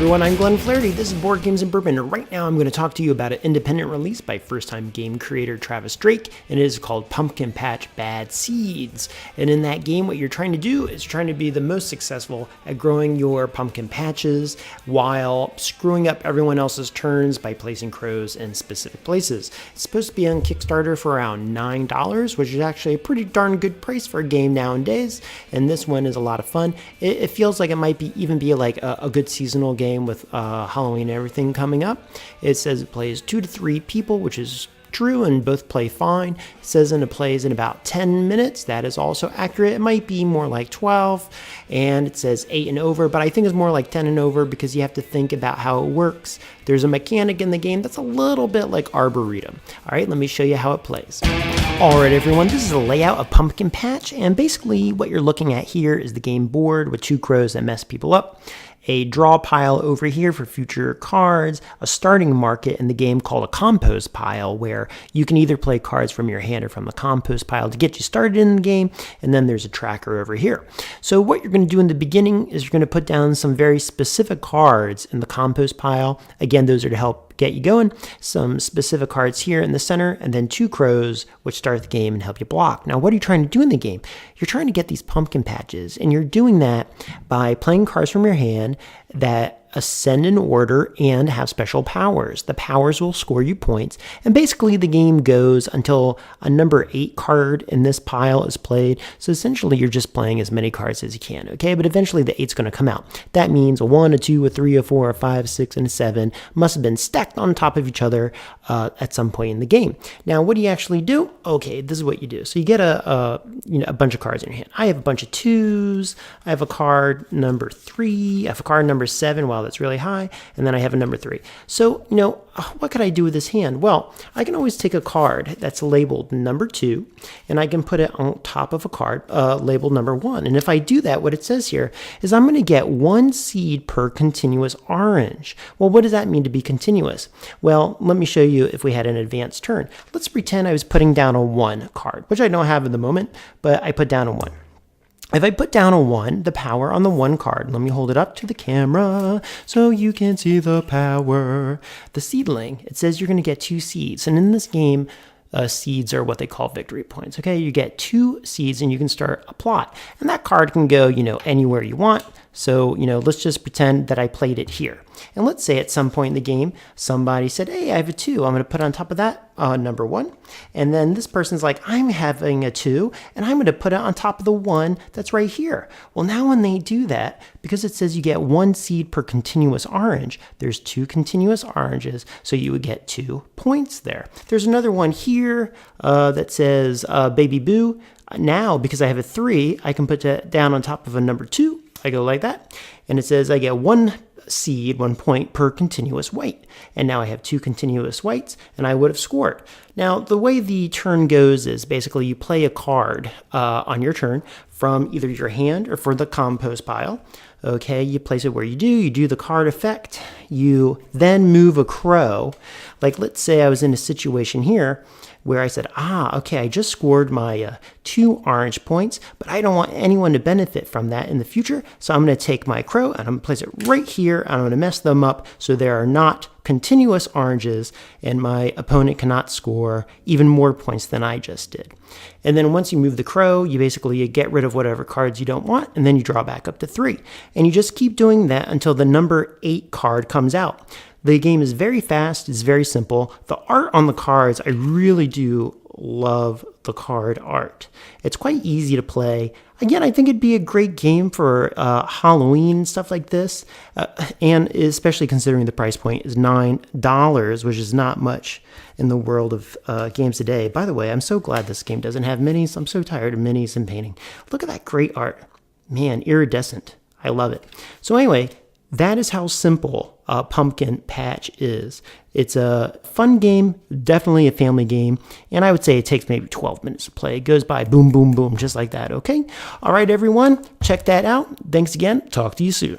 everyone, I'm Glenn Flaherty. This is Board Games and Bourbon, and right now I'm going to talk to you about an independent release by first-time game creator Travis Drake, and it is called Pumpkin Patch Bad Seeds. And in that game, what you're trying to do is trying to be the most successful at growing your pumpkin patches while screwing up everyone else's turns by placing crows in specific places. It's supposed to be on Kickstarter for around $9, which is actually a pretty darn good price for a game nowadays, and this one is a lot of fun. It feels like it might even be like a good seasonal game with Halloween and everything coming up. It says it plays 2 to 3 people, which is true, and both play fine. It says it plays in about 10 minutes. That is also accurate. It might be more like 12, and it says 8 and over, but I think it's more like 10 and over because you have to think about how it works. There's a mechanic in the game that's a little bit like Arboretum. All right, let me show you how it plays. All right, everyone, this is a layout of Pumpkin Patch, and basically what you're looking at here is the game board with 2 crows that mess people up, a draw pile over here for future cards, a starting market in the game called a compost pile, where you can either play cards from your hand or from the compost pile to get you started in the game, and then there's a tracker over here. So what you're going to do in the beginning is you're going to put down some very specific cards in the compost pile. Again, those are to help get you going. Some specific cards here in the center, and then 2 crows, which start the game and help you block. Now, what are you trying to do in the game? You're trying to get these pumpkin patches, and you're doing that by playing cards from your hand that ascend in order and have special powers. The powers will score you points, and basically the game goes until a number 8 card in this pile is played. So essentially you're just playing as many cards as you can, okay? But eventually the 8's going to come out. That means a 1, a 2, a 3, a 4, a 5, 6, and a 7 must have been stacked on top of each other at some point in the game. Now, what do you actually do? Okay, this is what you do. So you get a bunch of cards in your hand. I have a bunch of 2s. I have a card number 3. I have a card number 7. Well, that's really high, and then I have a number 3. So, what could I do with this hand? Well, I can always take a card that's labeled number 2, and I can put it on top of a card labeled number 1. And if I do that, what it says here is I'm going to get 1 seed per continuous orange. Well, what does that mean to be continuous? Well, let me show you if we had an advanced turn. Let's pretend I was putting down a 1 card, which I don't have at the moment, but I put down a 1. If I put down a 1, the power on the 1 card, let me hold it up to the camera so you can see the power. The seedling, it says you're going to get 2 seeds. And in this game, seeds are what they call victory points. Okay, you get 2 seeds and you can start a plot. And that card can go, anywhere you want. So, let's just pretend that I played it here. And let's say at some point in the game, somebody said, hey, I have a 2. I'm going to put on top of that number 1. And then this person's like, I'm having a 2, and I'm going to put it on top of the 1 that's right here. Well, now when they do that, because it says you get 1 seed per continuous orange, there's 2 continuous oranges, so you would get 2 points there. There's another one here that says Baby Boo. Now, because I have a 3, I can put that down on top of a number 2. I go like that, and it says I get 1 seed, 1 point per continuous white. And now I have 2 continuous whites, and I would have scored. Now, the way the turn goes is basically you play a card on your turn from either your hand or for the compost pile. Okay, you place it where you do the card effect. You then move a crow. Like, let's say I was in a situation here where I said, okay, I just scored my 2 orange points, but I don't want anyone to benefit from that in the future. So I'm going to take my crow and I'm going to place it right here. And I'm going to mess them up so there are not continuous oranges and my opponent cannot score even more points than I just did. And then once you move the crow, you basically get rid of whatever cards you don't want, and then you draw back up to 3. And you just keep doing that until the number 8 card comes out. The game is very fast, it's very simple. The art on the cards, I really do love the card art. It's quite easy to play. Again, I think it'd be a great game for Halloween and stuff like this, and especially considering the price point is $9, which is not much in the world of games today. By the way, I'm so glad this game doesn't have minis. I'm so tired of minis and painting. Look at that great art. Man, iridescent. I love it. So anyway, that is how simple Pumpkin Patch is. It's a fun game, definitely a family game, and I would say it takes maybe 12 minutes to play. It goes by boom, boom, boom, just like that, okay? All right, everyone, check that out. Thanks again. Talk to you soon.